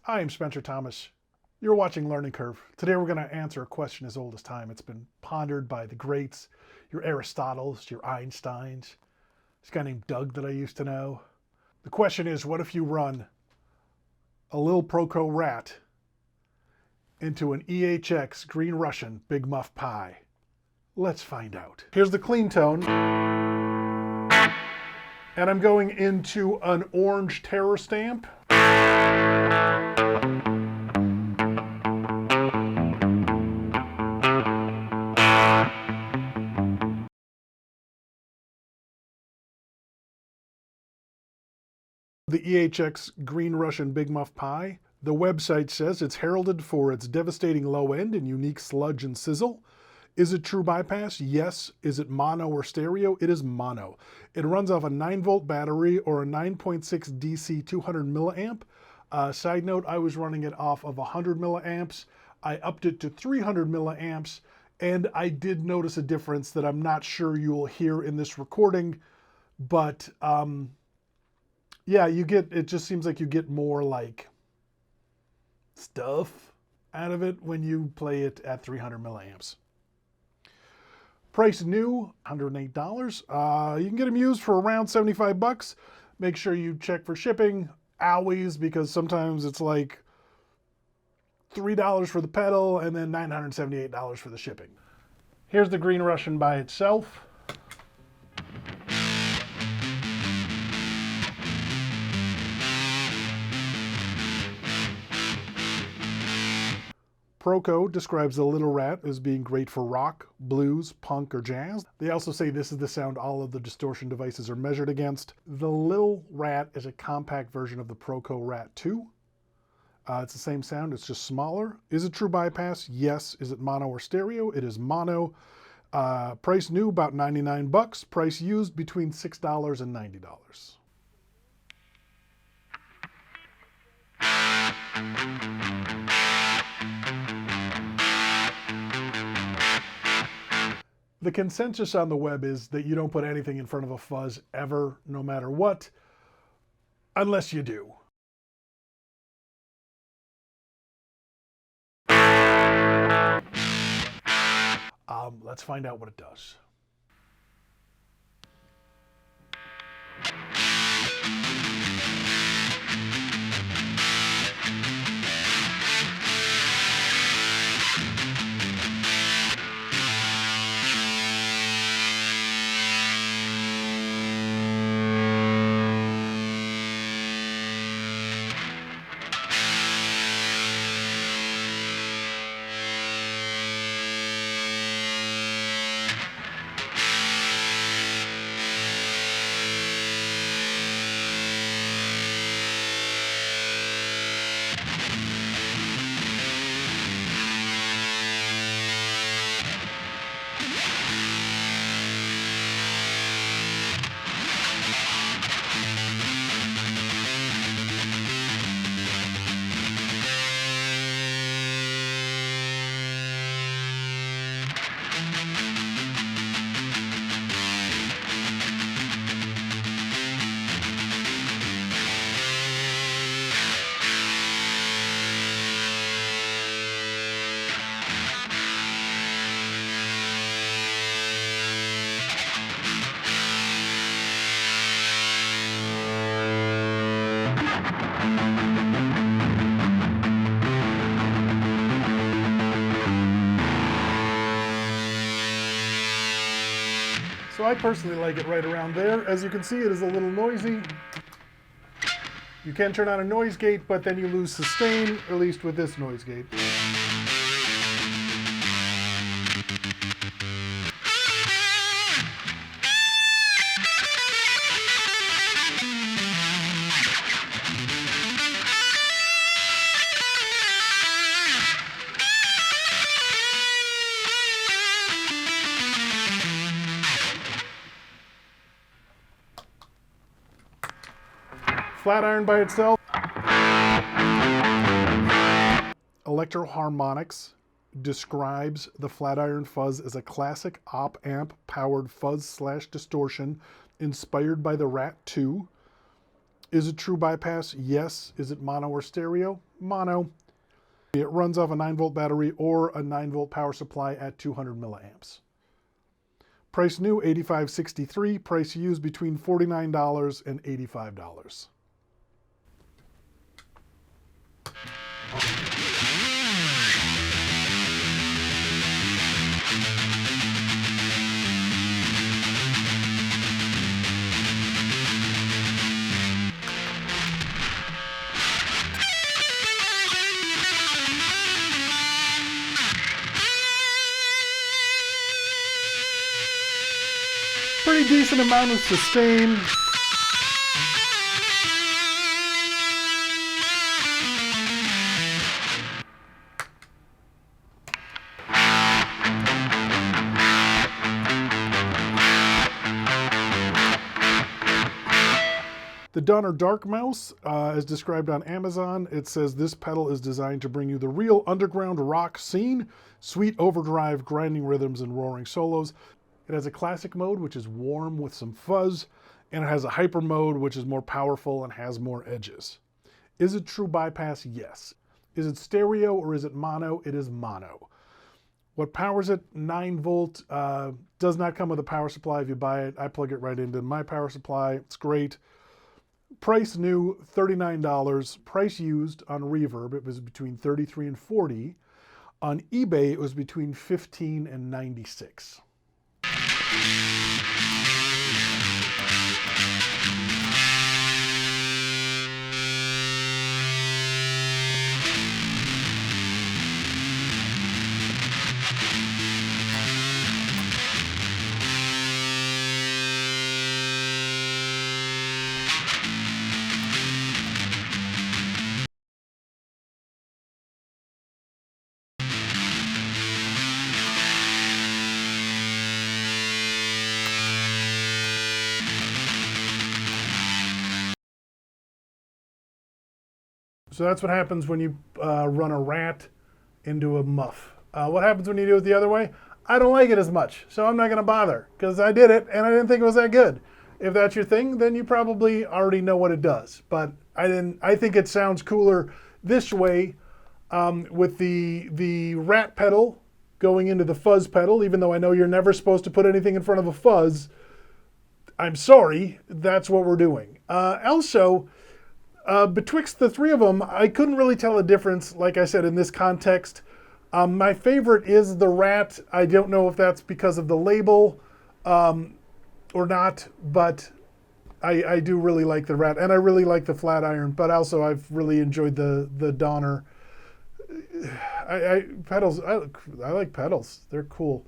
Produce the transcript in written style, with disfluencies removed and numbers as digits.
Hi, I'm Spencer Thomas. You're watching Learning Curve. Today we're going to answer a question as old as time. It's been pondered by the greats, your Aristotles, your Einsteins, this guy named Doug that I used to know. The question is, what if you run a little Proco rat into an EHX Green Russian Big Muff pie? Let's find out. Here's the clean tone. And I'm going into an orange terror stamp. The EHX Green Russian Big Muff Pie. The website says it's heralded for its devastating low end and unique sludge and sizzle. Is it true bypass? Yes. Is it mono or stereo? It is mono. It runs off a 9-volt battery or a 9.6 DC 200 milliamp. Side note, I was running it off of 100 milliamps. I upped it to 300 milliamps, and I did notice a difference that I'm not sure you'll hear in this recording, but yeah, it just seems like you get more like stuff out of it when you play it at 300 milliamps. Price new, $108. You can get them used for around 75 bucks. Make sure you check for shipping, always, because sometimes it's like $3 for the pedal and then $978 for the shipping. Here's the Green Russian by itself. Proco describes the Little Rat as being great for rock, blues, punk, or jazz. They also say this is the sound all of the distortion devices are measured against. The Little Rat is a compact version of the Proco Rat 2. It's the same sound, it's just smaller. Is it true bypass? Yes. Is it mono or stereo? It is mono. Price new, about 99 bucks. Price used, between $6 and $90. The consensus on the web is that you don't put anything in front of a fuzz ever, no matter what, unless you do. Let's find out what it does. So I personally like it right around there. As you can see, it is a little noisy. You can turn on a noise gate, but then you lose sustain, at least with this noise gate. Flat iron by itself. Electro-Harmonix describes the Flatiron Fuzz as a classic op-amp powered fuzz/distortion inspired by the Rat 2. Is it true bypass? Yes. Is it mono or stereo? Mono. It runs off a 9-volt battery or a 9-volt power supply at 200 milliamps. Price new, $85.63. Price used between $49 and $85. Pretty decent amount of sustain. The Donner Dark Mouse, as described on Amazon, it says this pedal is designed to bring you the real underground rock scene, sweet overdrive, grinding rhythms, and roaring solos. It has a classic mode, which is warm with some fuzz, and it has a hyper mode, which is more powerful and has more edges. Is it true bypass? Yes. Is it stereo or is it mono? It is mono. What powers it? 9-volt. Does not come with a power supply if you buy it. I plug it right into my power supply. It's great. Price new, $39. Price used on Reverb, it was between $33 and $40. On eBay, it was between $15 and $96. So that's what happens when you run a Rat into a Muff. What happens when you do it the other way? I don't like it as much, so I'm not going to bother, because I did it and I didn't think it was that good. If that's your thing, then you probably already know what it does. But I think it sounds cooler this way, with the Rat pedal going into the fuzz pedal, even though I know you're never supposed to put anything in front of a fuzz. I'm sorry, that's what we're doing. Also, betwixt the three of them, I couldn't really tell a difference, like I said, in this context. My favorite is the Rat. I don't know if that's because of the label or not, but I do really like the Rat, and I really like the Flatiron, but also I've really enjoyed the Donner. I like pedals. They're cool.